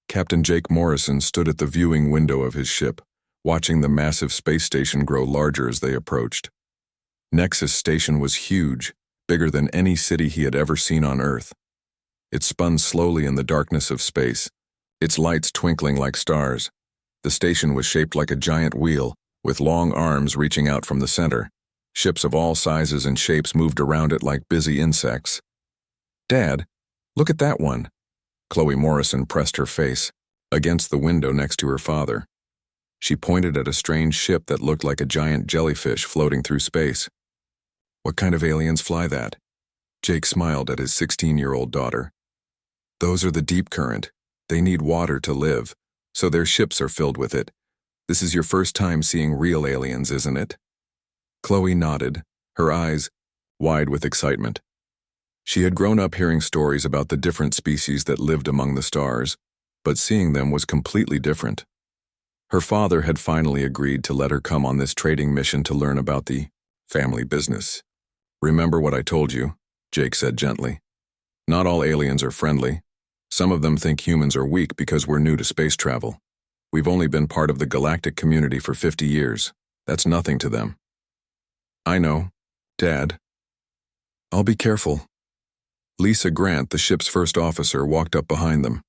Captain Jake Morrison stood at the viewing window of his ship, watching the massive space station grow larger as they approached. Nexus station was huge, bigger than any city he had ever seen on Earth. It spun slowly in the darkness of space, its lights twinkling like stars. The station was shaped like a giant wheel, with long arms reaching out from the center. Ships of all sizes and shapes moved around it like busy insects. "Dad, look at that one." Chloe Morrison pressed her face against the window next to her father. She pointed at a strange ship that looked like a giant jellyfish floating through space. "What kind of aliens fly that?" Jake smiled at his 16-year-old daughter. "Those are the deep current. They need water to live, so their ships are filled with it. This is your first time seeing real aliens, isn't it?" Chloe nodded, her eyes wide with excitement. She had grown up hearing stories about the different species that lived among the stars, but seeing them was completely different. Her father had finally agreed to let her come on this trading mission to learn about the family business. "Remember what I told you," Jake said gently. "Not all aliens are friendly. Some of them think humans are weak because we're new to space travel. We've only been part of the galactic community for 50 years. That's nothing to them." "I know, Dad. I'll be careful." Lisa Grant, the ship's first officer, walked up behind them.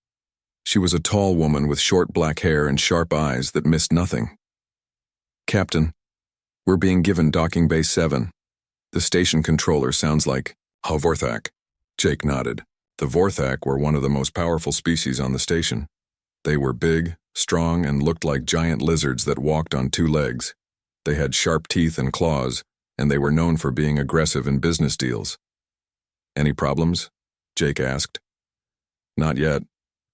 She was a tall woman with short black hair and sharp eyes that missed nothing. "Captain, we're being given Docking Bay 7. The station controller sounds like Vorthak." Jake nodded. The Vorthak were one of the most powerful species on the station. They were big, strong, and looked like giant lizards that walked on two legs. They had sharp teeth and claws, and they were known for being aggressive in business deals. "Any problems?" Jake asked. "Not yet,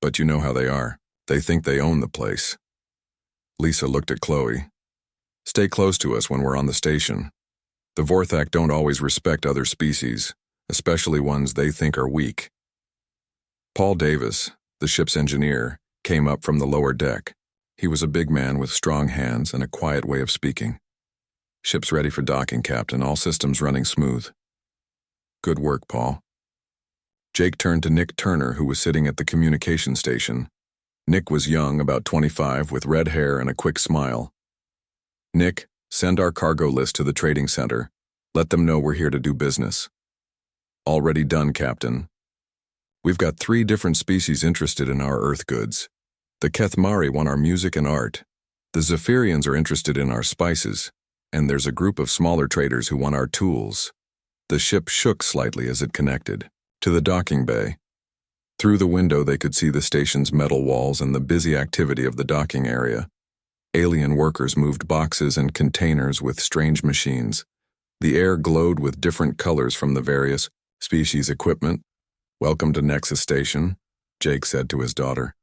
but you know how they are. They think they own the place." Lisa looked at Chloe. "Stay close to us when we're on the station. The Vorthak don't always respect other species, especially ones they think are weak." Paul Davis, the ship's engineer, came up from the lower deck. He was a big man with strong hands and a quiet way of speaking. "Ship's ready for docking, Captain. All systems running smooth." "Good work, Paul." Jake turned to Nick Turner, who was sitting at the communication station. Nick was young, about 25, with red hair and a quick smile. "Nick, send our cargo list to the trading center. Let them know we're here to do business." "Already done, Captain. We've got 3 different species interested in our Earth goods. The Kethmari want our music and art. The Zephyrians are interested in our spices, and there's a group of smaller traders who want our tools." The ship shook slightly as it connected to the docking bay. Through the window they could see the station's metal walls and the busy activity of the docking area. Alien workers moved boxes and containers with strange machines. The air glowed with different colors from the various species equipment. "Welcome to Nexus Station," Jake said to his daughter.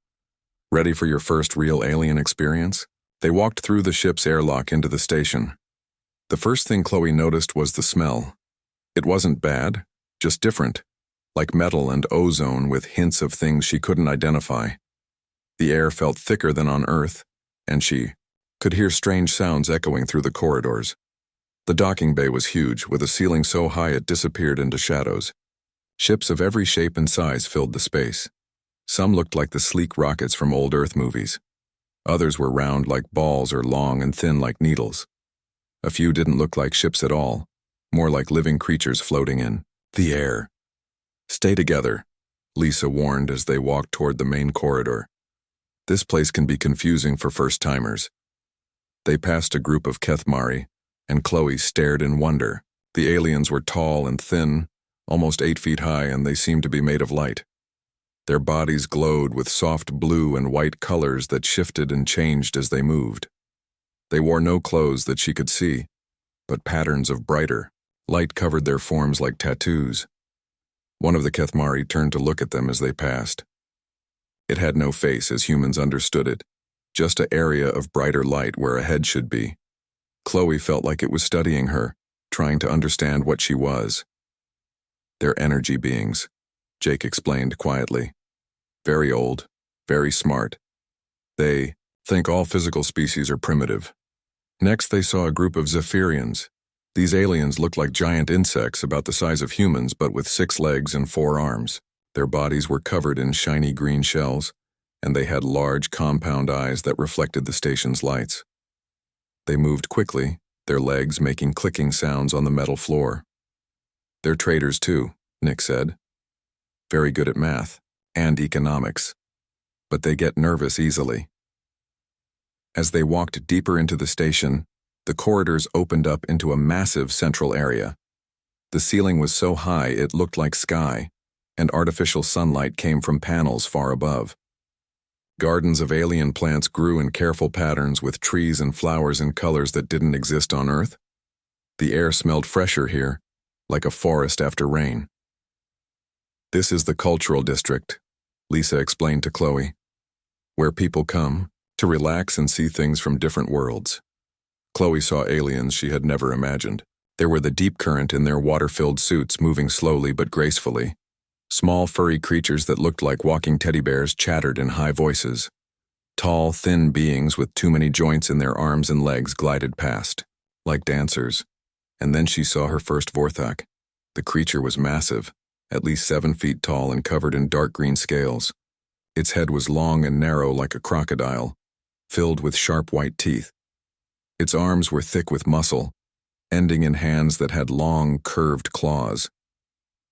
"Ready for your first real alien experience?" They walked through the ship's airlock into the station. The first thing Chloe noticed was the smell. It wasn't bad, just different, like metal and ozone with hints of things she couldn't identify. The air felt thicker than on Earth, and she could hear strange sounds echoing through the corridors. The docking bay was huge, with a ceiling so high it disappeared into shadows. Ships of every shape and size filled the space. Some looked like the sleek rockets from old Earth movies. Others were round like balls or long and thin like needles. A few didn't look like ships at all, more like living creatures floating in the air. "Stay together," Lisa warned as they walked toward the main corridor. "This place can be confusing for first-timers." They passed a group of Kethmari, and Chloe stared in wonder. The aliens were tall and thin, almost 8 feet high, and they seemed to be made of light. Their bodies glowed with soft blue and white colors that shifted and changed as they moved. They wore no clothes that she could see, but patterns of brighter light covered their forms like tattoos. One of the Kethmari turned to look at them as they passed. It had no face as humans understood it, just an area of brighter light where a head should be. Chloe felt like it was studying her, trying to understand what she was. "They're energy beings," Jake explained quietly. "Very old, very smart. They think all physical species are primitive." Next they saw a group of Zephyrians. These aliens looked like giant insects about the size of humans but with 6 legs and 4 arms. Their bodies were covered in shiny green shells, and they had large compound eyes that reflected the station's lights. They moved quickly, their legs making clicking sounds on the metal floor. "They're traders too," Nick said. "Very good at math and economics, but they get nervous easily." As they walked deeper into the station, the corridors opened up into a massive central area. The ceiling was so high it looked like sky, and artificial sunlight came from panels far above. Gardens of alien plants grew in careful patterns with trees and flowers in colors that didn't exist on Earth. The air smelled fresher here, like a forest after rain. "This is the cultural district," Lisa explained to Chloe, "where people come to relax and see things from different worlds." Chloe saw aliens she had never imagined. There were the deep current in their water-filled suits moving slowly but gracefully. Small furry creatures that looked like walking teddy bears chattered in high voices. Tall, thin beings with too many joints in their arms and legs glided past, like dancers. And then she saw her first Vorthak. The creature was massive, at least 7 feet tall and covered in dark green scales. Its head was long and narrow like a crocodile, filled with sharp white teeth. Its arms were thick with muscle, ending in hands that had long, curved claws.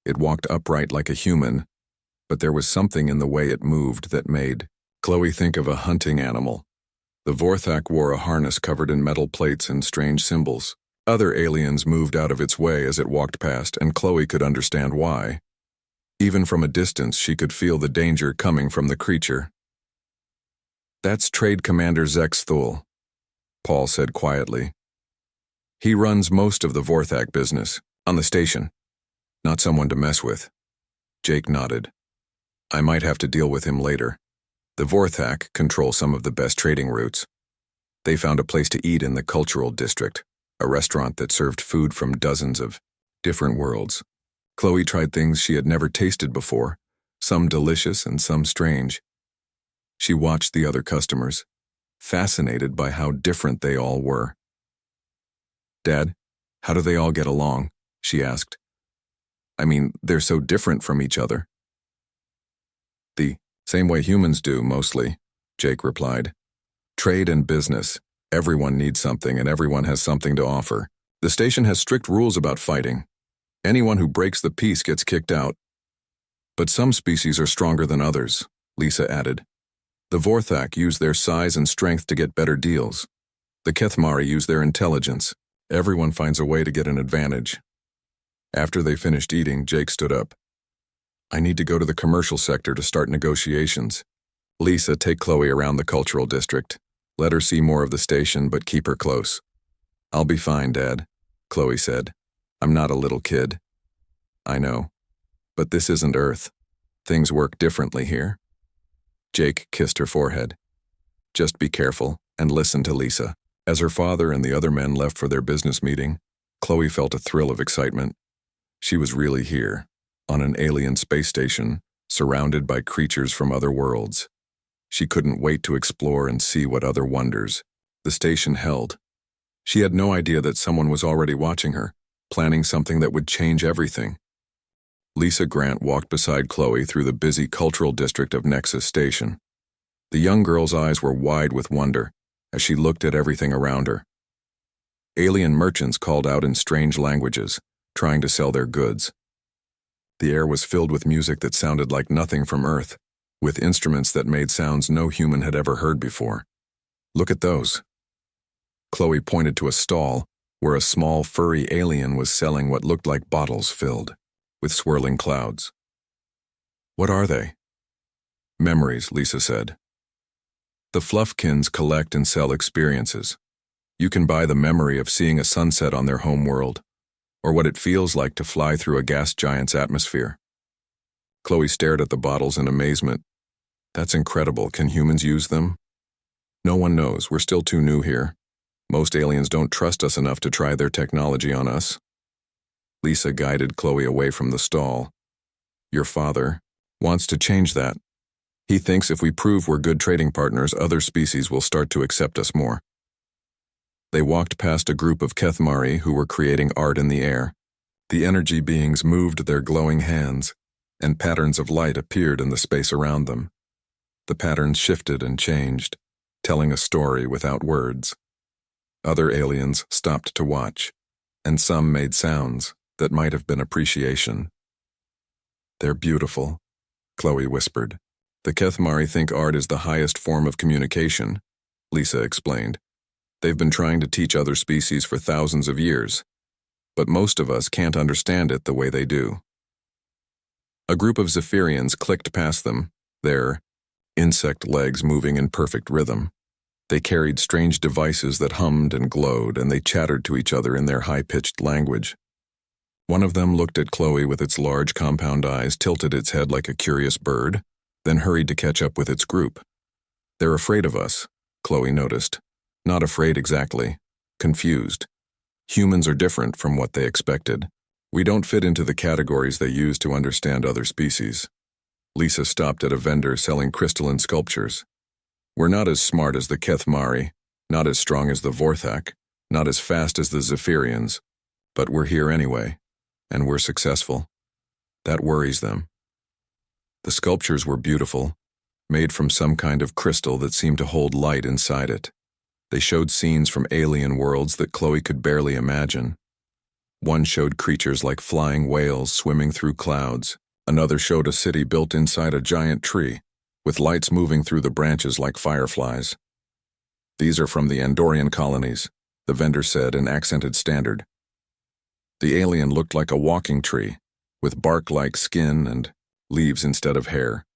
It walked upright like a human, but there was something in the way it moved that made Chloe think of a hunting animal. The Vorthak wore a harness covered in metal plates and strange symbols. Other aliens moved out of its way as it walked past, and Chloe could understand why. Even from a distance, she could feel the danger coming from the creature. "That's Trade Commander Zex Thule," Paul said quietly. "He runs most of the Vorthak business, on the station. Not someone to mess with." Jake nodded. "I might have to deal with him later. The Vorthak control some of the best trading routes. They found a place to eat in the cultural district, a restaurant that served food from dozens of different worlds. Chloe tried things she had never tasted before, some delicious and some strange. She watched the other customers, fascinated by how different they all were. "Dad, how do they all get along?" she asked. "I mean, they're so different from each other." "The same way humans do, mostly," Jake replied. "Trade and business. Everyone needs something and everyone has something to offer. The station has strict rules about fighting. Anyone who breaks the peace gets kicked out. But some species are stronger than others," Lisa added. "The Vorthak use their size and strength to get better deals. The Kethmari use their intelligence. Everyone finds a way to get an advantage." After they finished eating, Jake stood up. "I need to go to the commercial sector to start negotiations. Lisa, take Chloe around the cultural district. Let her see more of the station, but keep her close." "I'll be fine, Dad," Chloe said. "I'm not a little kid." "I know. But this isn't Earth. Things work differently here." Jake kissed her forehead. "Just be careful and listen to Lisa." As her father and the other men left for their business meeting, Chloe felt a thrill of excitement. She was really here, on an alien space station, surrounded by creatures from other worlds. She couldn't wait to explore and see what other wonders the station held. She had no idea that someone was already watching her, planning something that would change everything. Lisa Grant walked beside Chloe through the busy cultural district of Nexus Station. The young girl's eyes were wide with wonder as she looked at everything around her. Alien merchants called out in strange languages, trying to sell their goods. The air was filled with music that sounded like nothing from Earth, with instruments that made sounds no human had ever heard before. "Look at those." Chloe pointed to a stall where a small furry alien was selling what looked like bottles filled with swirling clouds. "What are they?" "Memories," Lisa said. "The Fluffkins collect and sell experiences. You can buy the memory of seeing a sunset on their home world, or what it feels like to fly through a gas giant's atmosphere." Chloe stared at the bottles in amazement. "That's incredible. Can humans use them?" "No one knows. We're still too new here. Most aliens don't trust us enough to try their technology on us." Lisa guided Chloe away from the stall. "Your father wants to change that. He thinks if we prove we're good trading partners, other species will start to accept us more." They walked past a group of Kethmari who were creating art in the air. The energy beings moved their glowing hands, and patterns of light appeared in the space around them. The patterns shifted and changed, telling a story without words. Other aliens stopped to watch, and some made sounds that might have been appreciation. "They're beautiful," Chloe whispered. "The Kethmari think art is the highest form of communication," Lisa explained. "They've been trying to teach other species for thousands of years, but most of us can't understand it the way they do." A group of Zephyrians clicked past them, their insect legs moving in perfect rhythm. They carried strange devices that hummed and glowed, and they chattered to each other in their high-pitched language. One of them looked at Chloe with its large compound eyes, tilted its head like a curious bird, then hurried to catch up with its group. "They're afraid of us," Chloe noticed. Not afraid exactly, confused. Humans are different from what they expected. We don't fit into the categories they use to understand other species. Lisa stopped at a vendor selling crystalline sculptures. "We're not as smart as the Kethmari, not as strong as the Vorthak, not as fast as the Zephyrians, but we're here anyway, and we're successful." That worries them. The sculptures were beautiful, made from some kind of crystal that seemed to hold light inside it. They showed scenes from alien worlds that Chloe could barely imagine. One showed creatures like flying whales swimming through clouds. Another showed a city built inside a giant tree, with lights moving through the branches like fireflies. "These are from the Andorian colonies," the vendor said in accented standard. The alien looked like a walking tree, with bark-like skin and leaves instead of hair.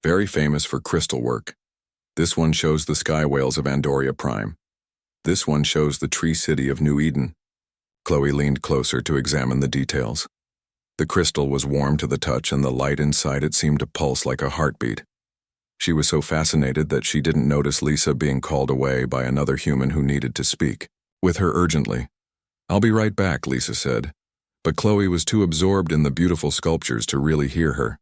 "Very famous for crystal work. This one shows the sky whales of Andoria Prime. This one shows the tree city of New Eden." Chloe leaned closer to examine the details. The crystal was warm to the touch, and the light inside it seemed to pulse like a heartbeat. She was so fascinated that she didn't notice Lisa being called away by another human who needed to speak with her urgently. "I'll be right back," Lisa said, but Chloe was too absorbed in the beautiful sculptures to really hear her.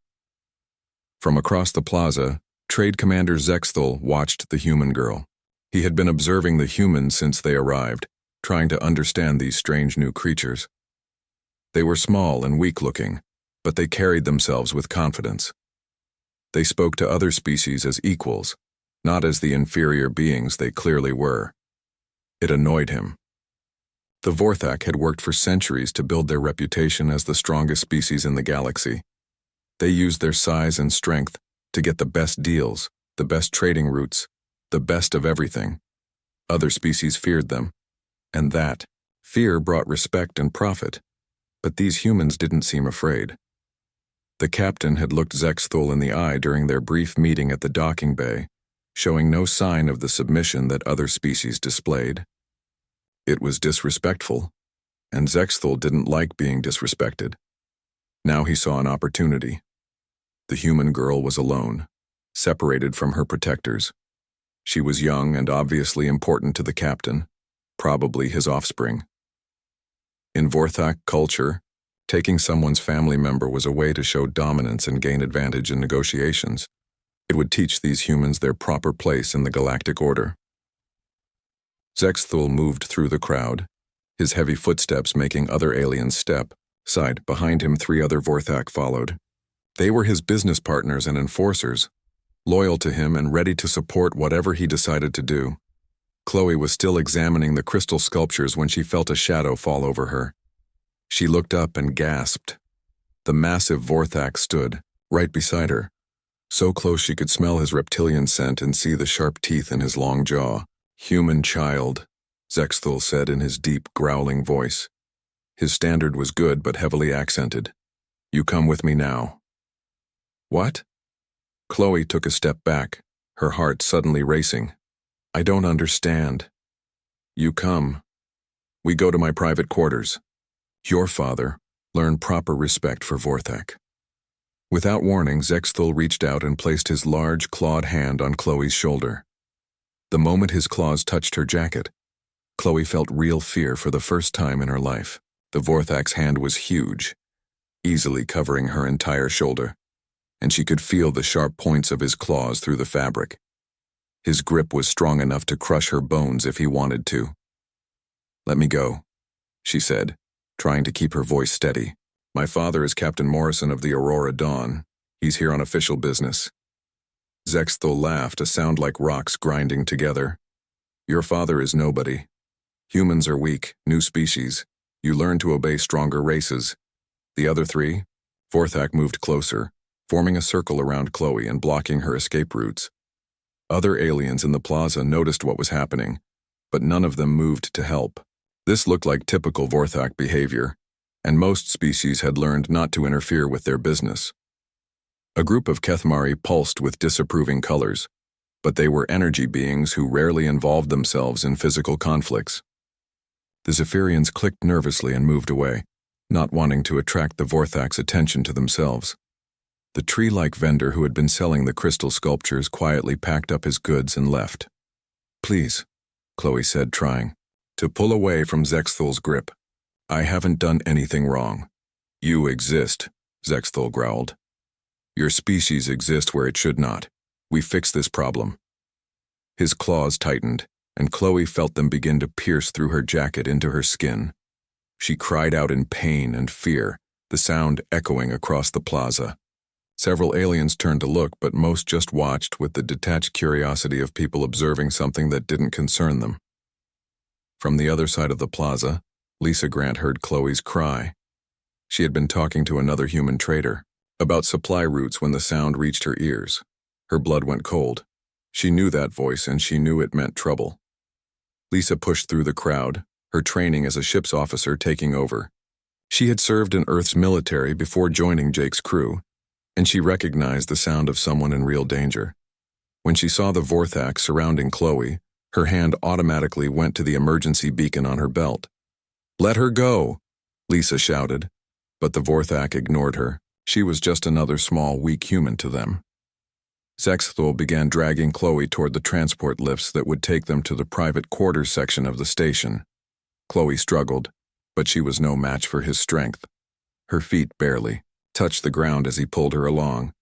From across the plaza, Trade Commander Zexthul watched the human girl. He had been observing the humans since they arrived, trying to understand these strange new creatures. They were small and weak-looking, but they carried themselves with confidence. They spoke to other species as equals, not as the inferior beings they clearly were. It annoyed him. The Vorthak had worked for centuries to build their reputation as the strongest species in the galaxy. They used their size and strength to get the best deals, the best trading routes, the best of everything. Other species feared them, and that fear brought respect and profit. But these humans didn't seem afraid. The captain had looked Zexthul in the eye during their brief meeting at the docking bay, showing no sign of the submission that other species displayed. It was disrespectful, and Zexthul didn't like being disrespected. Now he saw an opportunity. The human girl was alone, separated from her protectors. She was young and obviously important to the captain, probably his offspring. In Vorthak culture, taking someone's family member was a way to show dominance and gain advantage in negotiations. It would teach these humans their proper place in the galactic order. Zexthul moved through the crowd, his heavy footsteps making other aliens step. Side behind him, 3 other Vorthak followed. They were his business partners and enforcers, loyal to him and ready to support whatever he decided to do. Chloe was still examining the crystal sculptures when she felt a shadow fall over her. She looked up and gasped. The massive Vorthak stood right beside her, so close she could smell his reptilian scent and see the sharp teeth in his long jaw. "Human child," Zexthul said in his deep, growling voice. His standard was good but heavily accented. "You come with me now." "What?" Chloe took a step back, her heart suddenly racing. "I don't understand." "You come. We go to my private quarters. Your father, learn proper respect for Vorthak." Without warning, Zexthul reached out and placed his large, clawed hand on Chloe's shoulder. The moment his claws touched her jacket, Chloe felt real fear for the first time in her life. The Vorthak's hand was huge, easily covering her entire shoulder, and she could feel the sharp points of his claws through the fabric. His grip was strong enough to crush her bones if he wanted to. "Let me go," she said, trying to keep her voice steady. "My father is Captain Morrison of the Aurora Dawn. He's here on official business." Zexthel laughed, a sound like rocks grinding together. Your father is nobody. Humans are weak, new species. You learn to obey stronger races. The other three? Vorthak moved closer, forming a circle around Chloe and blocking her escape routes. Other aliens in the plaza noticed what was happening, but none of them moved to help. This looked like typical Vorthak behavior, and most species had learned not to interfere with their business. A group of Kethmari pulsed with disapproving colors, but they were energy beings who rarely involved themselves in physical conflicts. The Zephyrians clicked nervously and moved away, not wanting to attract the Vorthak's attention to themselves. The tree-like vendor who had been selling the crystal sculptures quietly packed up his goods and left. Please, Chloe said, trying to pull away from Zexthel's grip. I haven't done anything wrong. You exist, Zexthel growled. Your species exists where it should not. We fix this problem. His claws tightened, and Chloe felt them begin to pierce through her jacket into her skin. She cried out in pain and fear, the sound echoing across the plaza. Several aliens turned to look, but most just watched with the detached curiosity of people observing something that didn't concern them. From the other side of the plaza, Lisa Grant heard Chloe's cry. She had been talking to another human trader about supply routes when the sound reached her ears. Her blood went cold. She knew that voice, and she knew it meant trouble. Lisa pushed through the crowd, her training as a ship's officer taking over. She had served in Earth's military before joining Jake's crew, and she recognized the sound of someone in real danger. When she saw the Vorthak surrounding Chloe, her hand automatically went to the emergency beacon on her belt. Let her go, Lisa shouted, but the Vorthak ignored her. She was just another small, weak human to them. Zexthel began dragging Chloe toward the transport lifts that would take them to the private quarters section of the station. Chloe struggled, but she was no match for his strength. Her feet barely touched the ground as he pulled her along.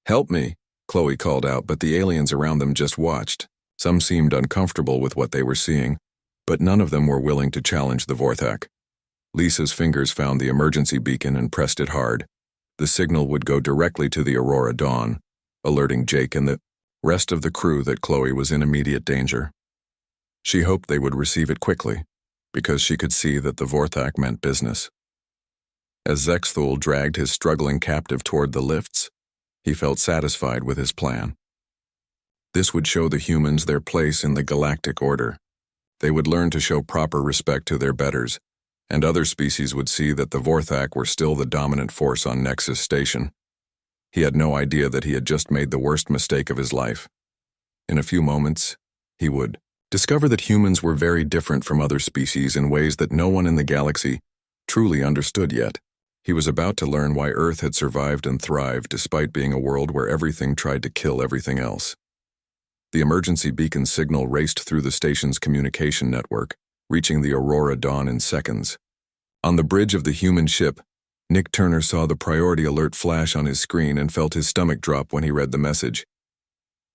Help me, Chloe called out, but the aliens around them just watched. Some seemed uncomfortable with what they were seeing, but none of them were willing to challenge the Vorthak. Lisa's fingers found the emergency beacon and pressed it hard. The signal would go directly to the Aurora Dawn, alerting Jake and the rest of the crew that Chloe was in immediate danger. She hoped they would receive it quickly, because she could see that the Vorthak meant business. As Zexthel dragged his struggling captive toward the lifts, he felt satisfied with his plan. This would show the humans their place in the galactic order. They would learn to show proper respect to their betters, and other species would see that the Vorthak were still the dominant force on Nexus Station. He had no idea that he had just made the worst mistake of his life. In a few moments, he would discover that humans were very different from other species in ways that no one in the galaxy truly understood yet. He was about to learn why Earth had survived and thrived despite being a world where everything tried to kill everything else. The emergency beacon signal raced through the station's communication network, reaching the Aurora Dawn in seconds. On the bridge of the human ship, Nick Turner saw the priority alert flash on his screen and felt his stomach drop when he read the message.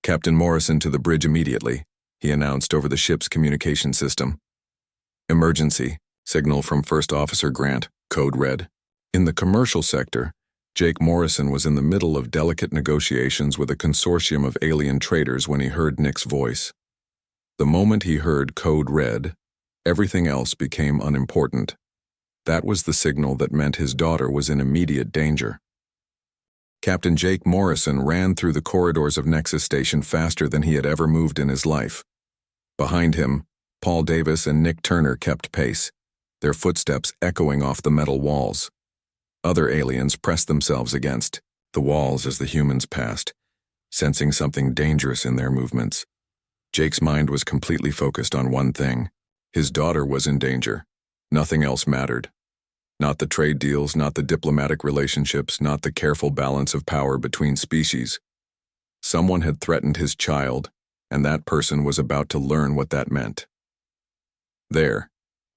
Captain Morrison to the bridge immediately, he announced over the ship's communication system. Emergency, signal from First Officer Grant, code red. In the commercial sector, Jake Morrison was in the middle of delicate negotiations with a consortium of alien traders when he heard Nick's voice. The moment he heard code red, everything else became unimportant. That was the signal that meant his daughter was in immediate danger. Captain Jake Morrison ran through the corridors of Nexus Station faster than he had ever moved in his life. Behind him, Paul Davis and Nick Turner kept pace, their footsteps echoing off the metal walls. Other aliens pressed themselves against the walls as the humans passed, sensing something dangerous in their movements. Jake's mind was completely focused on one thing. His daughter was in danger. Nothing else mattered. Not the trade deals, not the diplomatic relationships, not the careful balance of power between species. Someone had threatened his child, and that person was about to learn what that meant. There,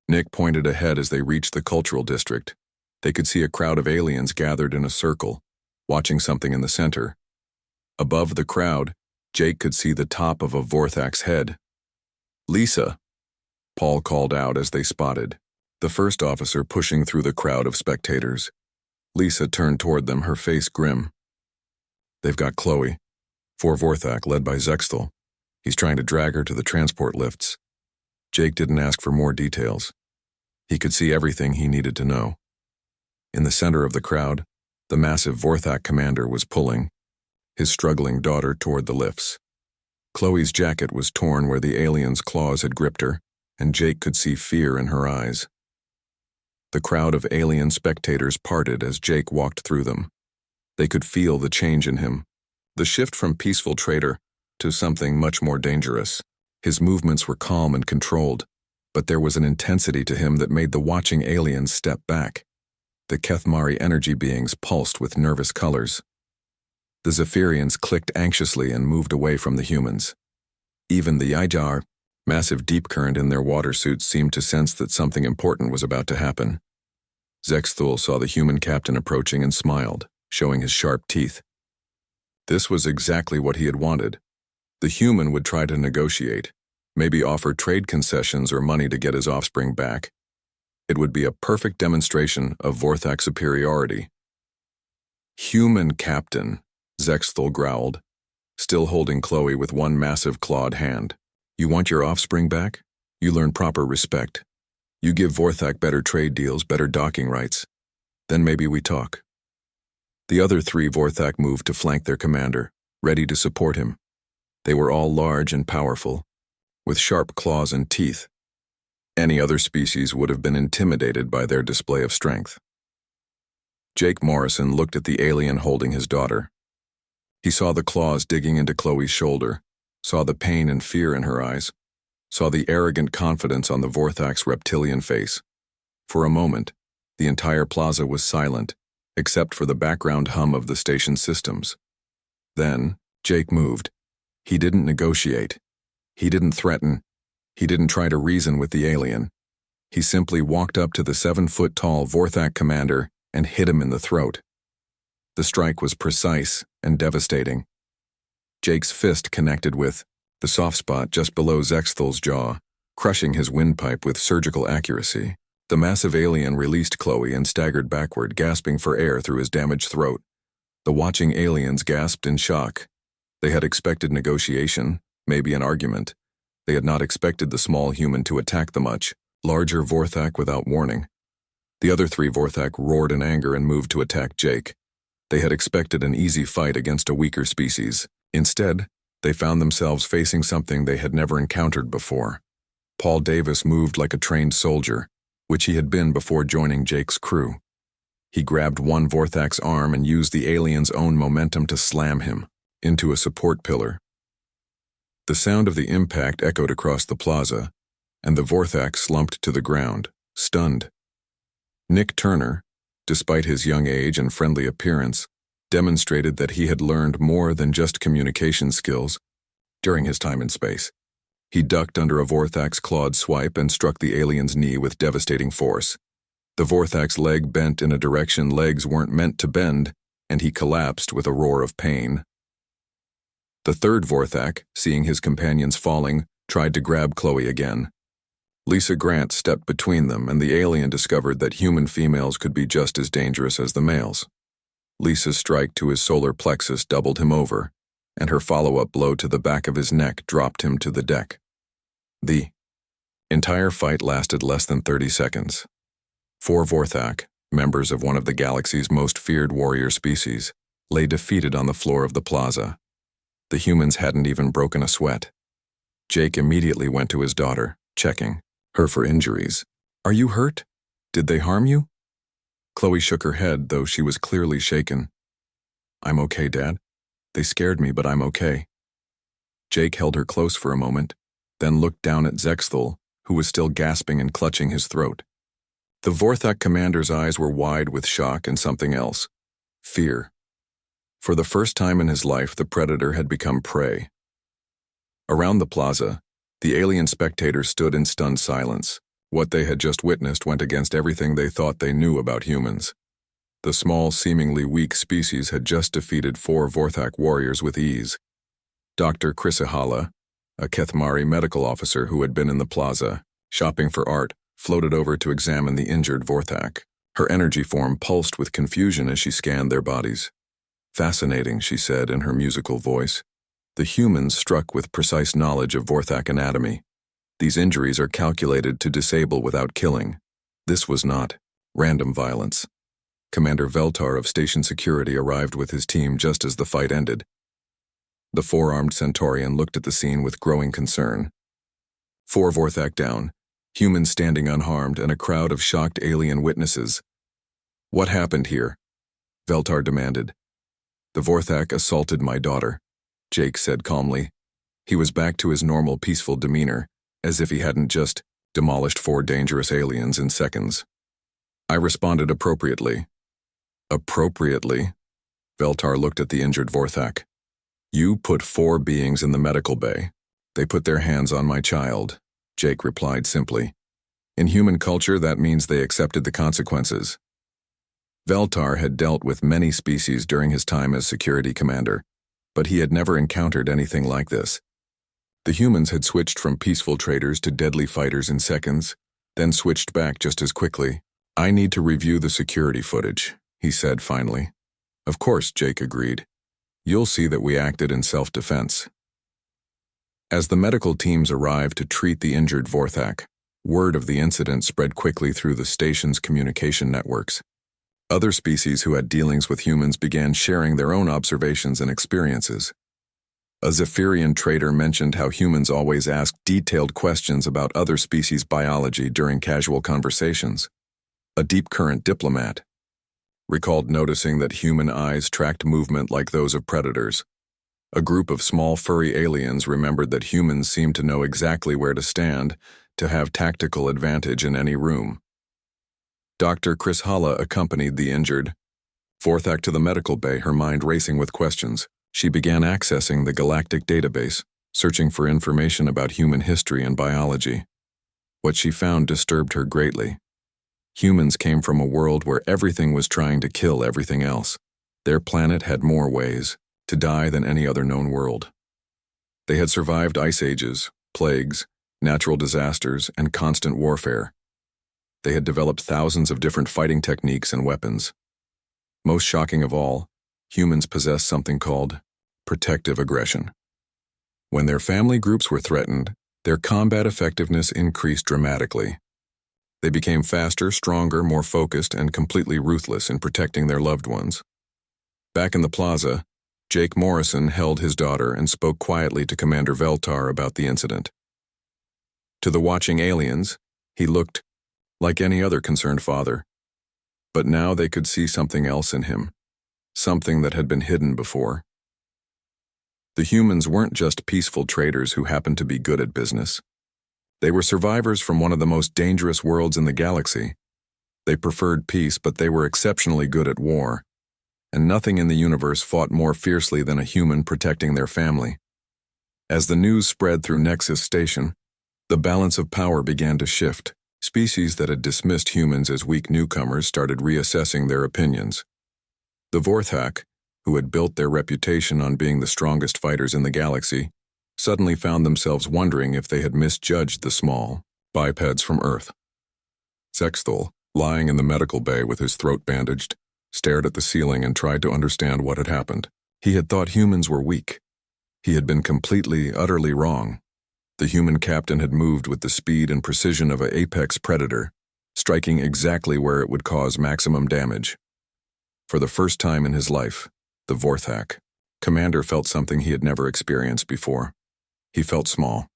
Nick pointed ahead as they reached the cultural district. They could see a crowd of aliens gathered in a circle, watching something in the center. Above the crowd, Jake could see the top of a Vorthak's head. Lisa, Paul called out as they spotted the first officer pushing through the crowd of spectators. Lisa turned toward them, her face grim. They've got Chloe. 4 Vorthak, led by Zexthal. He's trying to drag her to the transport lifts. Jake didn't ask for more details. He could see everything he needed to know. In the center of the crowd, the massive Vorthak commander was pulling his struggling daughter toward the lifts. Chloe's jacket was torn where the alien's claws had gripped her, and Jake could see fear in her eyes. The crowd of alien spectators parted as Jake walked through them. They could feel the change in him, the shift from peaceful trader to something much more dangerous. His movements were calm and controlled, but there was an intensity to him that made the watching aliens step back. The Kethmari energy beings pulsed with nervous colors. The Zephyrians clicked anxiously and moved away from the humans. Even the Ijar, massive deep current in their water suits, seemed to sense that something important was about to happen. Zexthal saw the human captain approaching and smiled, showing his sharp teeth. This was exactly what he had wanted. The human would try to negotiate, maybe offer trade concessions or money to get his offspring back. It would be a perfect demonstration of Vorthak superiority. "Human captain," Zexthal growled, still holding Chloe with one massive clawed hand. "You want your offspring back? You learn proper respect. You give Vorthak better trade deals, better docking rights. Then maybe we talk." The other 3 Vorthak moved to flank their commander, ready to support him. They were all large and powerful, with sharp claws and teeth. Any other species would have been intimidated by their display of strength. Jake Morrison looked at the alien holding his daughter. He saw the claws digging into Chloe's shoulder, saw the pain and fear in her eyes, saw the arrogant confidence on the Vorthak's reptilian face. For a moment, the entire plaza was silent, except for the background hum of the station systems. Then, Jake moved. He didn't negotiate. He didn't threaten. He didn't try to reason with the alien. He simply walked up to the 7-foot-tall Vorthak commander and hit him in the throat. The strike was precise and devastating. Jake's fist connected with the soft spot just below Zexthal's jaw, crushing his windpipe with surgical accuracy. The massive alien released Chloe and staggered backward, gasping for air through his damaged throat. The watching aliens gasped in shock. They had expected negotiation, maybe an argument. They had not expected the small human to attack the much larger Vorthak without warning. The other 3 Vorthak roared in anger and moved to attack Jake. They had expected an easy fight against a weaker species. Instead, they found themselves facing something they had never encountered before. Paul Davis moved like a trained soldier, which he had been before joining Jake's crew. He grabbed one Vorthak's arm and used the alien's own momentum to slam him into a support pillar. The sound of the impact echoed across the plaza, and the Vorthak slumped to the ground, stunned. Nick Turner, despite his young age and friendly appearance, demonstrated that he had learned more than just communication skills during his time in space. He ducked under a Vorthak's clawed swipe and struck the alien's knee with devastating force. The Vorthak's leg bent in a direction legs weren't meant to bend, and he collapsed with a roar of pain. The 3rd Vorthak, seeing his companions falling, tried to grab Chloe again. Lisa Grant stepped between them, and the alien discovered that human females could be just as dangerous as the males. Lisa's strike to his solar plexus doubled him over, and her follow-up blow to the back of his neck dropped him to the deck. The entire fight lasted less than 30 seconds. 4 Vorthak, members of one of the galaxy's most feared warrior species, lay defeated on the floor of the plaza. The humans hadn't even broken a sweat. Jake immediately went to his daughter, checking her for injuries. "Are you hurt? Did they harm you?" Chloe shook her head, though she was clearly shaken. "I'm okay, Dad. They scared me, but I'm okay." Jake held her close for a moment, then looked down at Zexthal, who was still gasping and clutching his throat. The Vorthak commander's eyes were wide with shock and something else: fear. For the first time in his life, the predator had become prey. Around the plaza, the alien spectators stood in stunned silence. What they had just witnessed went against everything they thought they knew about humans. The small, seemingly weak species had just defeated 4 Vorthak warriors with ease. Dr. Chrysahala, a Kethmari medical officer who had been in the plaza, shopping for art, floated over to examine the injured Vorthak. Her energy form pulsed with confusion as she scanned their bodies. "Fascinating," she said in her musical voice. The humans struck with precise knowledge of Vorthak anatomy. These injuries are calculated to disable without killing. This was not random violence. Commander Veltar of Station Security arrived with his team just as the fight ended. The four-armed Centaurian looked at the scene with growing concern. 4 Vorthak down, humans standing unharmed, and a crowd of shocked alien witnesses. What happened here? Veltar demanded. The Vorthak assaulted my daughter, Jake said calmly. He was back to his normal peaceful demeanor, as if he hadn't just demolished 4 dangerous aliens in seconds. I responded appropriately. Appropriately? Veltar looked at the injured Vorthak. You put 4 beings in the medical bay. They put their hands on my child, Jake replied simply. In human culture, that means they accepted the consequences. Veltar had dealt with many species during his time as security commander, but he had never encountered anything like this. The humans had switched from peaceful traders to deadly fighters in seconds, then switched back just as quickly. I need to review the security footage, he said finally. Of course, Jake agreed. You'll see that we acted in self-defense. As the medical teams arrived to treat the injured Vorthak, word of the incident spread quickly through the station's communication networks. Other species who had dealings with humans began sharing their own observations and experiences. A Zephyrian trader mentioned how humans always asked detailed questions about other species' biology during casual conversations. A deep-current diplomat recalled noticing that human eyes tracked movement like those of predators. A group of small furry aliens remembered that humans seemed to know exactly where to stand, to have tactical advantage in any room. Dr. Chris Halla accompanied the injured Vorthak to the medical bay, her mind racing with questions. She began accessing the Galactic database, searching for information about human history and biology. What she found disturbed her greatly. Humans came from a world where everything was trying to kill everything else. Their planet had more ways to die than any other known world. They had survived ice ages, plagues, natural disasters, and constant warfare. They had developed thousands of different fighting techniques and weapons. Most shocking of all, humans possessed something called protective aggression. When their family groups were threatened, their combat effectiveness increased dramatically. They became faster, stronger, more focused, and completely ruthless in protecting their loved ones. Back in the plaza, Jake Morrison held his daughter and spoke quietly to Commander Veltar about the incident. To the watching aliens, he looked like any other concerned father. But now they could see something else in him, something that had been hidden before. The humans weren't just peaceful traders who happened to be good at business. They were survivors from one of the most dangerous worlds in the galaxy. They preferred peace, but they were exceptionally good at war. And nothing in the universe fought more fiercely than a human protecting their family. As the news spread through Nexus Station, the balance of power began to shift. Species that had dismissed humans as weak newcomers started reassessing their opinions. The Vorthak, who had built their reputation on being the strongest fighters in the galaxy, suddenly found themselves wondering if they had misjudged the small bipeds from Earth. Zexthal, lying in the medical bay with his throat bandaged, stared at the ceiling and tried to understand what had happened. He had thought humans were weak. He had been completely, utterly wrong. The human captain had moved with the speed and precision of an apex predator, striking exactly where it would cause maximum damage. For the first time in his life, the Vorthak commander felt something he had never experienced before. He felt small.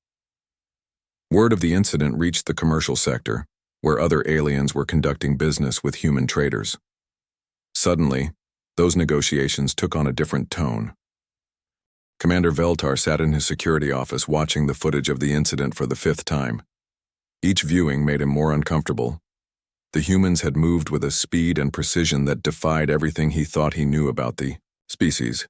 Word of the incident reached the commercial sector, where other aliens were conducting business with human traders. Suddenly, those negotiations took on a different tone. Commander Veltar sat in his security office watching the footage of the incident for the 5th time. Each viewing made him more uncomfortable. The humans had moved with a speed and precision that defied everything he thought he knew about the species.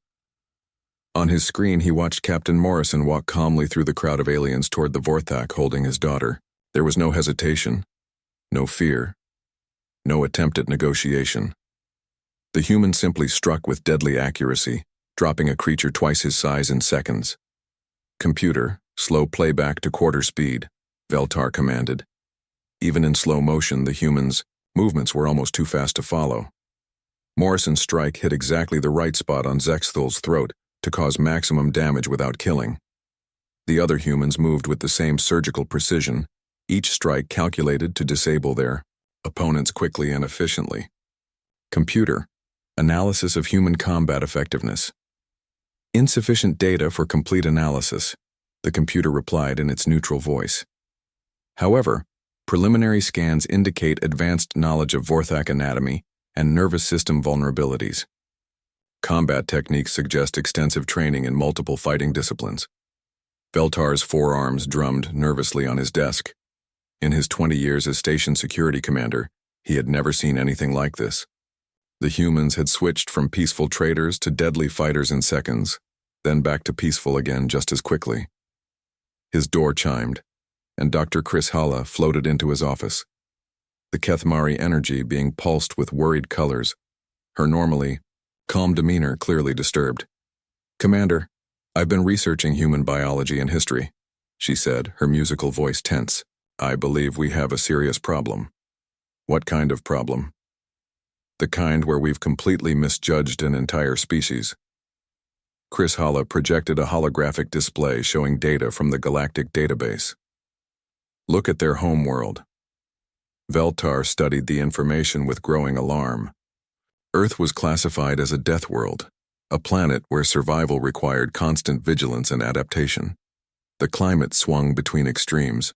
On his screen, he watched Captain Morrison walk calmly through the crowd of aliens toward the Vorthak holding his daughter. There was no hesitation, no fear, no attempt at negotiation. The human simply struck with deadly accuracy, dropping a creature twice his size in seconds. Computer, slow playback to quarter speed, Veltar commanded. Even in slow motion, the human's movements were almost too fast to follow. Morrison's strike hit exactly the right spot on Zexthal's throat, to cause maximum damage without killing. The other humans moved with the same surgical precision, each strike calculated to disable their opponents quickly and efficiently. Computer. Analysis of human combat effectiveness. Insufficient data for complete analysis, the computer replied in its neutral voice. However, preliminary scans indicate advanced knowledge of Vorthak anatomy and nervous system vulnerabilities. Combat techniques suggest extensive training in multiple fighting disciplines. Veltar's forearms drummed nervously on his desk. In his 20 years as station security commander, he had never seen anything like this. The humans had switched from peaceful traders to deadly fighters in seconds, then back to peaceful again just as quickly. His door chimed, and Dr. Chris Halla floated into his office. The Kethmari energy being pulsed with worried colors, her normally calm demeanor clearly disturbed. "Commander, I've been researching human biology and history," she said, her musical voice tense. "I believe we have a serious problem." "What kind of problem?" "The kind where we've completely misjudged an entire species." Chris Halla projected a holographic display showing data from the Galactic database. "Look at their home world." Veltar studied the information with growing alarm. Earth was classified as a death world, a planet where survival required constant vigilance and adaptation. The climate swung between extremes.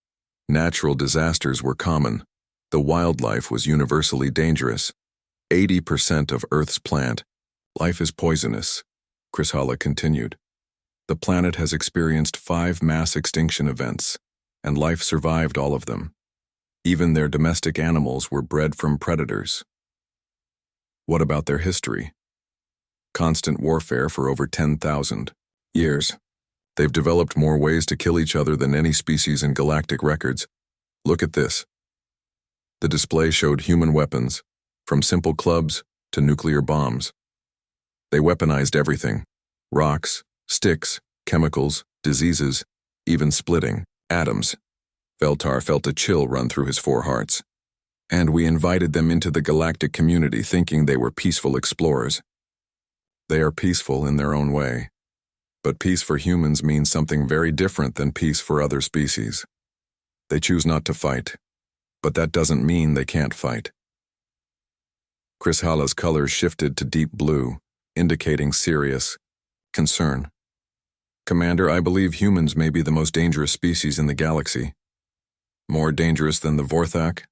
Natural disasters were common. The wildlife was universally dangerous. 80% of Earth's plant life is poisonous, Chris Halla continued. The planet has experienced 5 mass extinction events, and life survived all of them. Even their domestic animals were bred from predators. What about their history? Constant warfare for over 10,000 years. They've developed more ways to kill each other than any species in galactic records. Look at this. The display showed human weapons, from simple clubs to nuclear bombs. They weaponized everything: rocks, sticks, chemicals, diseases, even splitting atoms. Veltar felt a chill run through his 4 hearts. And we invited them into the galactic community thinking they were peaceful explorers. They are peaceful in their own way. But peace for humans means something very different than peace for other species. They choose not to fight, but that doesn't mean they can't fight. Chris Halla's colors shifted to deep blue, indicating serious concern. "Commander, I believe humans may be the most dangerous species in the galaxy." "More dangerous than the Vorthak?"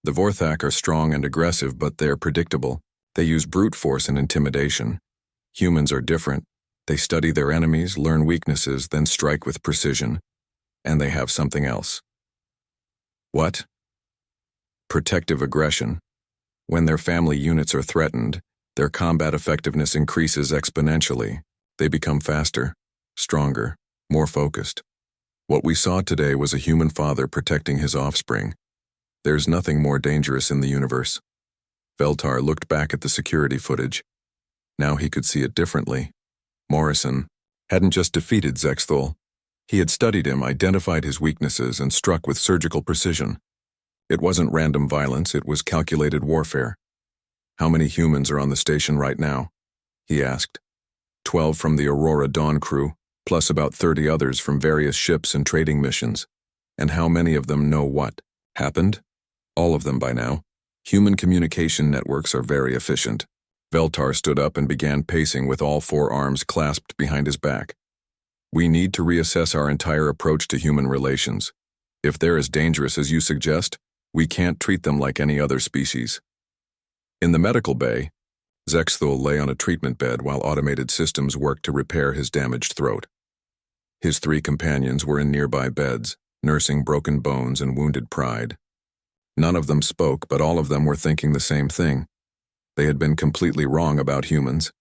"The Vorthak are strong and aggressive, but they're predictable. They use brute force and intimidation. Humans are different. They study their enemies, learn weaknesses, then strike with precision. And they have something else." "What?" "Protective aggression. When their family units are threatened, their combat effectiveness increases exponentially. They become faster, stronger, more focused. What we saw today was a human father protecting his offspring. There's nothing more dangerous in the universe." Veltar looked back at the security footage. Now he could see it differently. Morrison hadn't just defeated Zexthul. He had studied him, identified his weaknesses, and struck with surgical precision. It wasn't random violence, it was calculated warfare. "How many humans are on the station right now?" he asked. 12 from the Aurora Dawn crew, plus about 30 others from various ships and trading missions. "And how many of them know what happened?" "All of them by now. Human communication networks are very efficient." Veltar stood up and began pacing with all 4 arms clasped behind his back. "We need to reassess our entire approach to human relations. If they're as dangerous as you suggest, we can't treat them like any other species." In the medical bay, Zexthul lay on a treatment bed while automated systems worked to repair his damaged throat. His 3 companions were in nearby beds, nursing broken bones and wounded pride. None of them spoke, but all of them were thinking the same thing. They had been completely wrong about humans.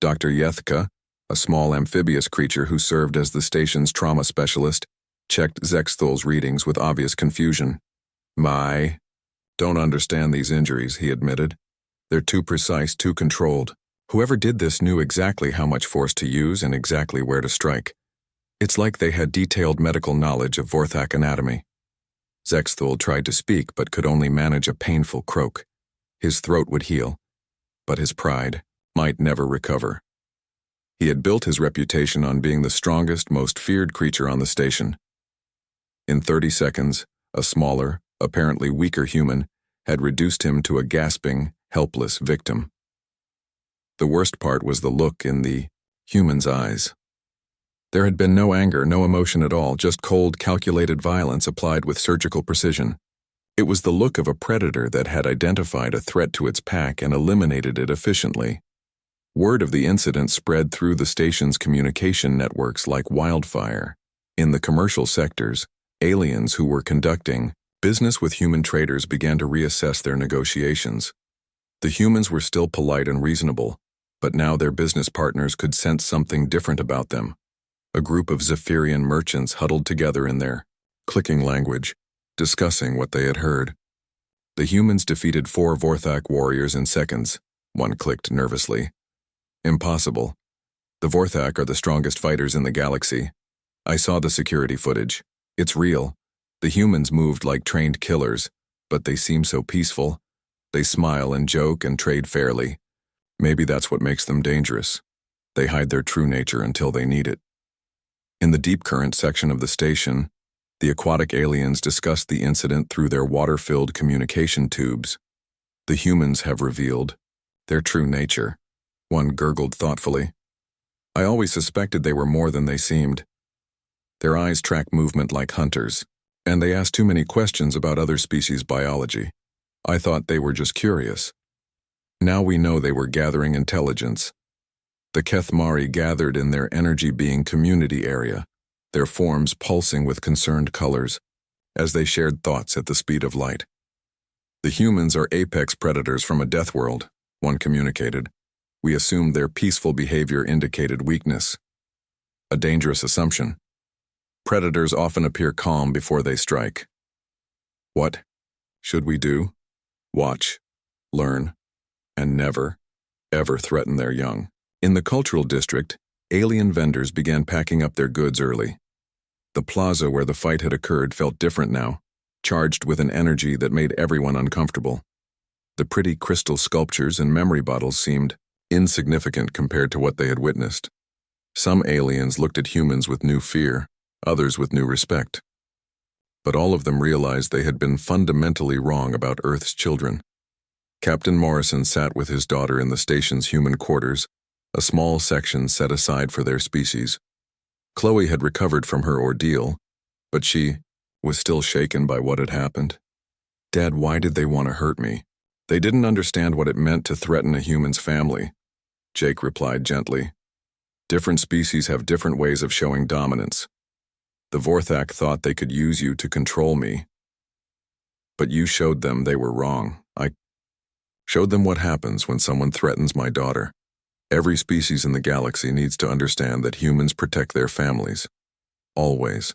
Dr. Yethka, a small amphibious creature who served as the station's trauma specialist, checked Zexthul's readings with obvious confusion. "I don't understand these injuries," he admitted. "They're too precise, too controlled. Whoever did this knew exactly how much force to use and exactly where to strike. It's like they had detailed medical knowledge of Vorthak anatomy." Zexthul tried to speak but could only manage a painful croak. His throat would heal, but his pride might never recover. He had built his reputation on being the strongest, most feared creature on the station. In 30 seconds, a smaller, apparently weaker human had reduced him to a gasping, helpless victim. The worst part was the look in the human's eyes. There had been no anger, no emotion at all, just cold, calculated violence applied with surgical precision. It was the look of a predator that had identified a threat to its pack and eliminated it efficiently. Word of the incident spread through the station's communication networks like wildfire. In the commercial sectors, aliens who were conducting business with human traders began to reassess their negotiations. The humans were still polite and reasonable, but now their business partners could sense something different about them. A group of Zephyrian merchants huddled together in their clicking language, discussing what they had heard. The humans defeated 4 Vorthak warriors in seconds, one clicked nervously. Impossible. The Vorthak are the strongest fighters in the galaxy. I saw the security footage. It's real. The humans moved like trained killers, but they seem so peaceful. They smile and joke and trade fairly. Maybe that's what makes them dangerous. They hide their true nature until they need it. In the deep current section of the station, the aquatic aliens discussed the incident through their water-filled communication tubes. The humans have revealed their true nature, one gurgled thoughtfully. I always suspected they were more than they seemed. Their eyes track movement like hunters, and they ask too many questions about other species' biology. I thought they were just curious. Now we know they were gathering intelligence. The Kethmari gathered in their energy-being community area, their forms pulsing with concerned colors, as they shared thoughts at the speed of light. The humans are apex predators from a death world, one communicated. We assumed their peaceful behavior indicated weakness. A dangerous assumption. Predators often appear calm before they strike. What should we do? Watch, learn, and never, ever threaten their young. In the cultural district, alien vendors began packing up their goods early. The plaza where the fight had occurred felt different now, charged with an energy that made everyone uncomfortable. The pretty crystal sculptures and memory bottles seemed insignificant compared to what they had witnessed. Some aliens looked at humans with new fear, others with new respect. But all of them realized they had been fundamentally wrong about Earth's children. Captain Morrison sat with his daughter in the station's human quarters, a small section set aside for their species. Chloe had recovered from her ordeal, but she was still shaken by what had happened. Dad, why did they want to hurt me? They didn't understand what it meant to threaten a human's family. Jake replied gently. Different species have different ways of showing dominance. The Vorthak thought they could use you to control me. But you showed them they were wrong. I showed them what happens when someone threatens my daughter. Every species in the galaxy needs to understand that humans protect their families. Always.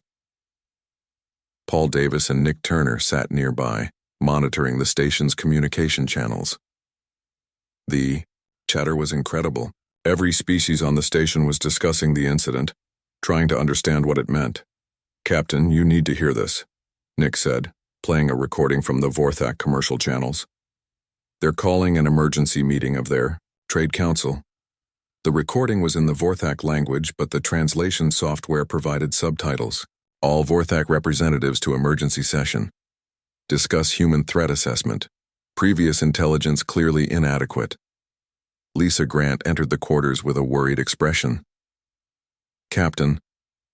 Paul Davis and Nick Turner sat nearby, monitoring the station's communication channels. The chatter was incredible. Every species on the station was discussing the incident, trying to understand what it meant. Captain, you need to hear this, Nick said, playing a recording from the Vorthak commercial channels. They're calling an emergency meeting of their trade council. The recording was in the Vorthak language, but the translation software provided subtitles. All Vorthak representatives to emergency session. Discuss human threat assessment. Previous intelligence clearly inadequate. Lisa Grant entered the quarters with a worried expression. Captain,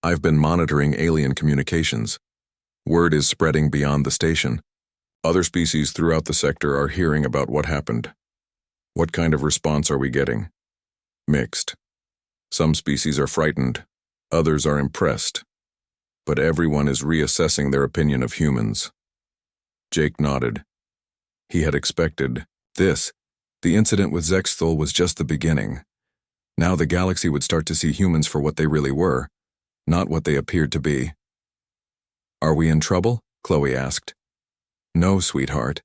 I've been monitoring alien communications. Word is spreading beyond the station. Other species throughout the sector are hearing about what happened. What kind of response are we getting? Mixed. Some species are frightened, others are impressed. But everyone is reassessing their opinion of humans. Jake nodded. He had expected this. The incident with Zexthal was just the beginning. Now the galaxy would start to see humans for what they really were, not what they appeared to be. Are we in trouble? Chloe asked. No, sweetheart.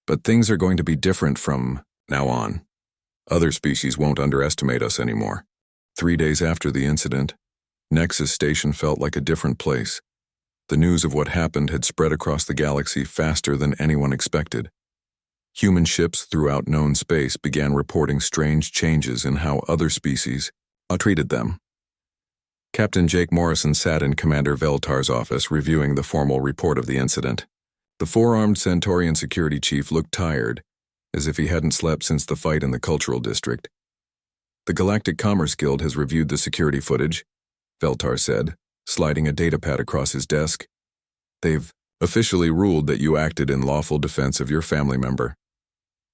But things are going to be different from now on. Other species won't underestimate us anymore. 3 days after the incident, Nexus Station felt like a different place. The news of what happened had spread across the galaxy faster than anyone expected. Human ships throughout known space began reporting strange changes in how other species, treated them. Captain Jake Morrison sat in Commander Veltar's office reviewing the formal report of the incident. The four-armed Centaurian security chief looked tired, as if he hadn't slept since the fight in the Cultural District. The Galactic Commerce Guild has reviewed the security footage, Veltar said, sliding a datapad across his desk. They've officially ruled that you acted in lawful defense of your family member.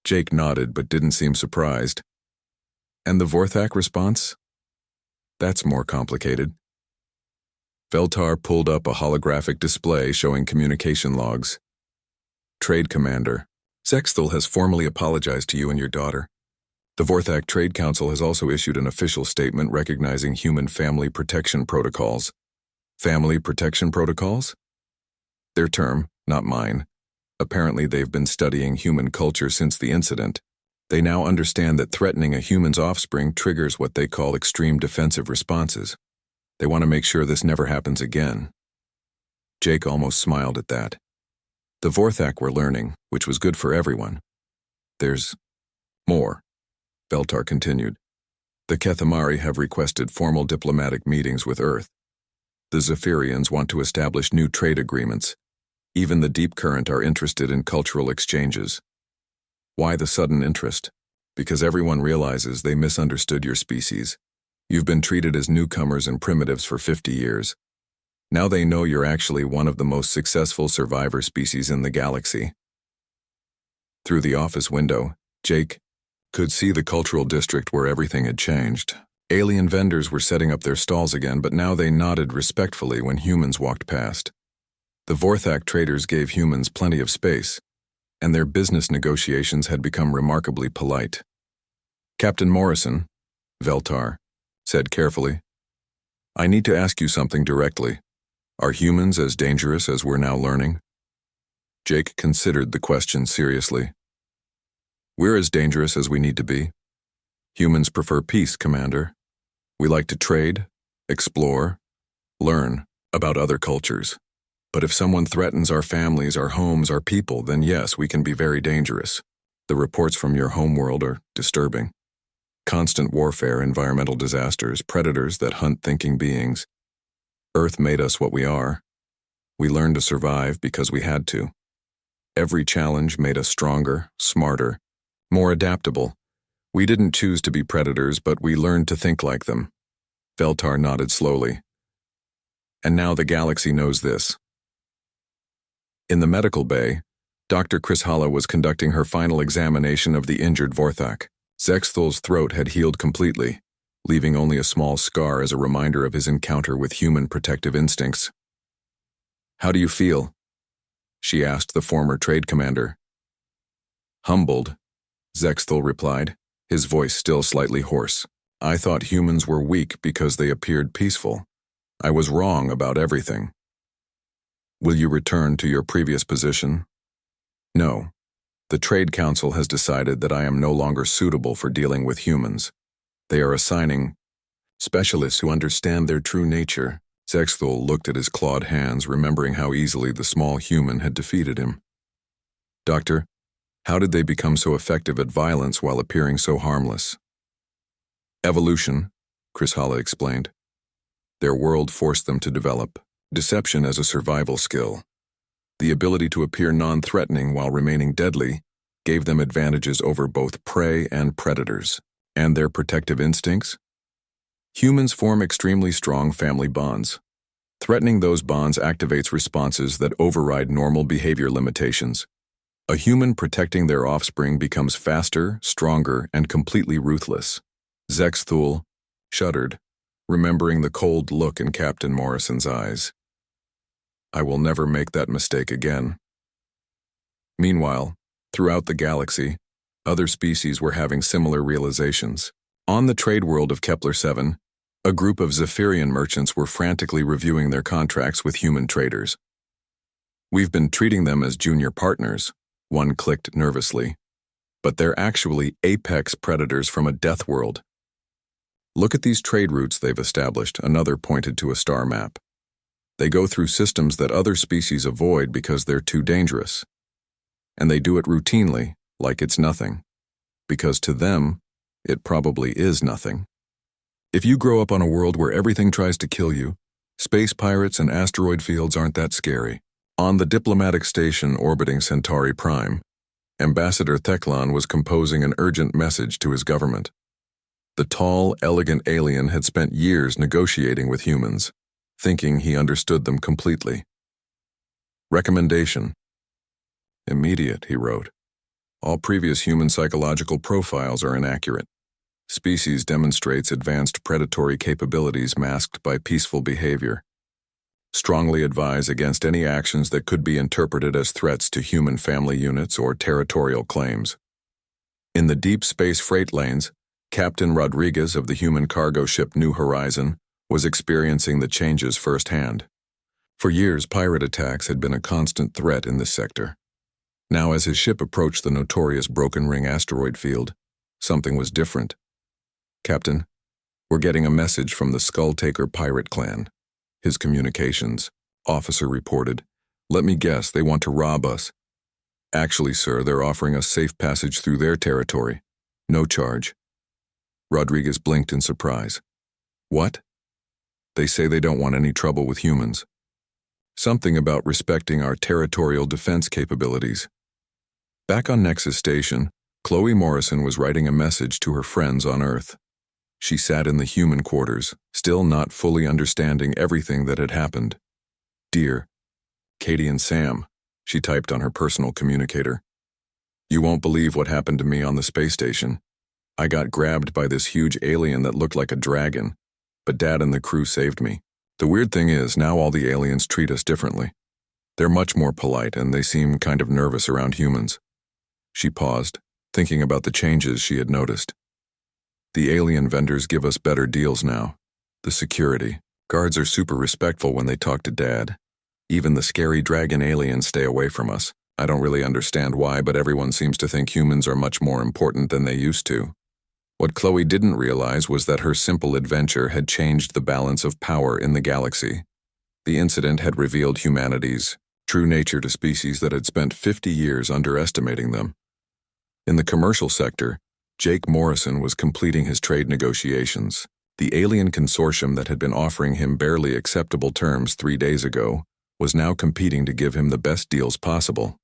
Jake nodded but didn't seem surprised. And the Vorthak response? That's more complicated. Veltar pulled up a holographic display showing communication logs. Trade Commander, Zexthal has formally apologized to you and your daughter. The Vorthak Trade Council has also issued an official statement recognizing human family protection protocols. Family protection protocols? Their term, not mine. Apparently they've been studying human culture since the incident. They now understand that threatening a human's offspring triggers what they call extreme defensive responses. They want to make sure this never happens again. Jake almost smiled at that. The Vorthak were learning, which was good for everyone. There's more, Veltar continued. The Kethamari have requested formal diplomatic meetings with Earth. The Zephyrians want to establish new trade agreements. Even the Deep Current are interested in cultural exchanges. Why the sudden interest? Because everyone realizes they misunderstood your species. You've been treated as newcomers and primitives for 50 years. Now they know you're actually one of the most successful survivor species in the galaxy. Through the office window, Jake could see the cultural district where everything had changed. Alien vendors were setting up their stalls again, but now they nodded respectfully when humans walked past. The Vorthak traders gave humans plenty of space, and their business negotiations had become remarkably polite. Captain Morrison, Veltar, said carefully, I need to ask you something directly. Are humans as dangerous as we're now learning? Jake considered the question seriously. We're as dangerous as we need to be. Humans prefer peace, Commander. We like to trade, explore, learn about other cultures. But if someone threatens our families, our homes, our people, then yes, we can be very dangerous. The reports from your homeworld are disturbing. Constant warfare, environmental disasters, predators that hunt thinking beings. Earth made us what we are. We learned to survive because we had to. Every challenge made us stronger, smarter, more adaptable. We didn't choose to be predators, but we learned to think like them. Veltar nodded slowly. And now the galaxy knows this. In the medical bay, Dr. Chryshala was conducting her final examination of the injured Vorthak. Zexthal's throat had healed completely, leaving only a small scar as a reminder of his encounter with human protective instincts. How do you feel? She asked the former trade commander. Humbled, Zexthal replied, his voice still slightly hoarse. I thought humans were weak because they appeared peaceful. I was wrong about everything. Will you return to your previous position? No. The Trade Council has decided that I am no longer suitable for dealing with humans. They are assigning specialists who understand their true nature. Zexthal looked at his clawed hands, remembering how easily the small human had defeated him. Doctor, how did they become so effective at violence while appearing so harmless? Evolution, Chryshala explained. Their world forced them to develop deception as a survival skill. The ability to appear non-threatening while remaining deadly gave them advantages over both prey and predators. And their protective instincts? Humans form extremely strong family bonds. Threatening those bonds activates responses that override normal behavior limitations. A human protecting their offspring becomes faster, stronger, and completely ruthless. Zexthal shuddered, remembering the cold look in Captain Morrison's eyes. I will never make that mistake again. Meanwhile, throughout the galaxy, other species were having similar realizations. On the trade world of Kepler-7, a group of Zephyrian merchants were frantically reviewing their contracts with human traders. We've been treating them as junior partners, one clicked nervously. But they're actually apex predators from a death world. Look at these trade routes they've established, another pointed to a star map. They go through systems that other species avoid because they're too dangerous. And they do it routinely, like it's nothing. Because to them, it probably is nothing. If you grow up on a world where everything tries to kill you, space pirates and asteroid fields aren't that scary. On the diplomatic station orbiting Centauri Prime, Ambassador Theklan was composing an urgent message to his government. The tall, elegant alien had spent years negotiating with humans, thinking he understood them completely. Recommendation. Immediate, he wrote. All previous human psychological profiles are inaccurate. Species demonstrates advanced predatory capabilities masked by peaceful behavior. Strongly advise against any actions that could be interpreted as threats to human family units or territorial claims. In the deep space freight lanes, Captain Rodriguez of the human cargo ship New Horizon was experiencing the changes firsthand. For years, pirate attacks had been a constant threat in this sector. Now, as his ship approached the notorious Broken Ring asteroid field, something was different. Captain, we're getting a message from the Skull-Taker pirate clan. His communications officer reported. Let me guess, they want to rob us. Actually, sir, they're offering us safe passage through their territory. No charge. Rodriguez blinked in surprise. What? They say they don't want any trouble with humans. Something about respecting our territorial defense capabilities. Back on Nexus Station, Chloe Morrison was writing a message to her friends on Earth. She sat in the human quarters, still not fully understanding everything that had happened. Dear Katie and Sam, she typed on her personal communicator. You won't believe what happened to me on the space station. I got grabbed by this huge alien that looked like a dragon, but Dad and the crew saved me. The weird thing is, now all the aliens treat us differently. They're much more polite and they seem kind of nervous around humans. She paused, thinking about the changes she had noticed. The alien vendors give us better deals now. The security guards are super respectful when they talk to Dad. Even the scary dragon aliens stay away from us. I don't really understand why, but everyone seems to think humans are much more important than they used to. What Chloe didn't realize was that her simple adventure had changed the balance of power in the galaxy. The incident had revealed humanity's true nature to species that had spent 50 years underestimating them. In the commercial sector, Jake Morrison was completing his trade negotiations. The alien consortium that had been offering him barely acceptable terms 3 days ago was now competing to give him the best deals possible.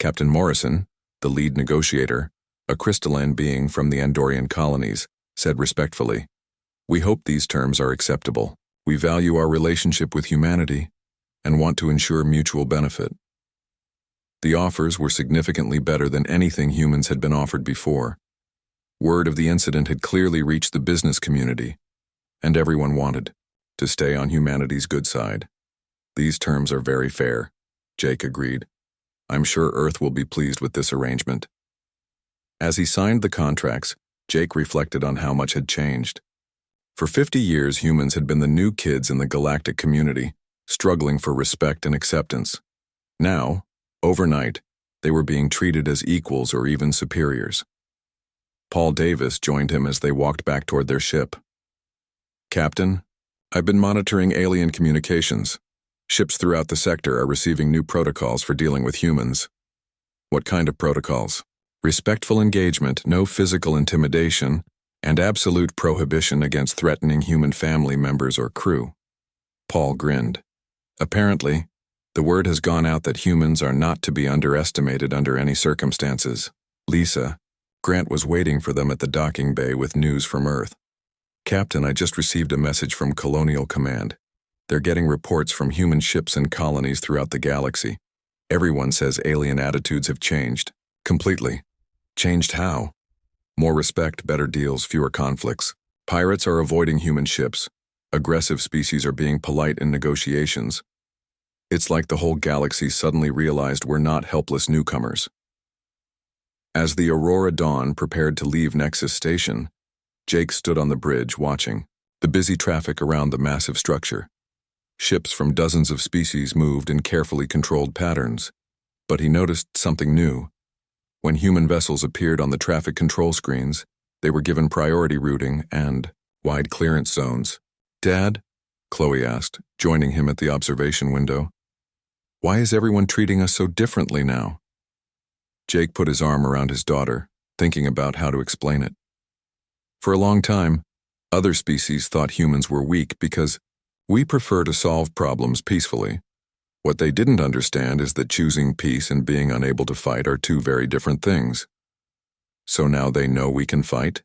Captain Morrison, the lead negotiator, a crystalline being from the Andorian colonies, said respectfully, "We hope these terms are acceptable. We value our relationship with humanity and want to ensure mutual benefit." The offers were significantly better than anything humans had been offered before. Word of the incident had clearly reached the business community, and everyone wanted to stay on humanity's good side. These terms are very fair, Jake agreed. I'm sure Earth will be pleased with this arrangement. As he signed the contracts, Jake reflected on how much had changed. For 50 years, humans had been the new kids in the galactic community, struggling for respect and acceptance. Now, overnight, they were being treated as equals or even superiors. Paul Davis joined him as they walked back toward their ship. Captain, I've been monitoring alien communications. Ships throughout the sector are receiving new protocols for dealing with humans. What kind of protocols? Respectful engagement, no physical intimidation, and absolute prohibition against threatening human family members or crew. Paul grinned. Apparently, the word has gone out that humans are not to be underestimated under any circumstances. Lisa, Grant was waiting for them at the docking bay with news from Earth. Captain, I just received a message from Colonial Command. They're getting reports from human ships and colonies throughout the galaxy. Everyone says alien attitudes have changed. Completely. Changed how? More respect, better deals, fewer conflicts. Pirates are avoiding human ships. Aggressive species are being polite in negotiations. It's like the whole galaxy suddenly realized we're not helpless newcomers. As the Aurora Dawn prepared to leave Nexus Station, Jake stood on the bridge watching the busy traffic around the massive structure. Ships from dozens of species moved in carefully controlled patterns, but he noticed something new. When human vessels appeared on the traffic control screens, they were given priority routing and wide clearance zones. Dad? Chloe asked, joining him at the observation window. Why is everyone treating us so differently now? Jake put his arm around his daughter, thinking about how to explain it. For a long time, Other species thought humans were weak because we prefer to solve problems peacefully. What they didn't understand is that choosing peace and being unable to fight are two very different things. So now they know we can fight?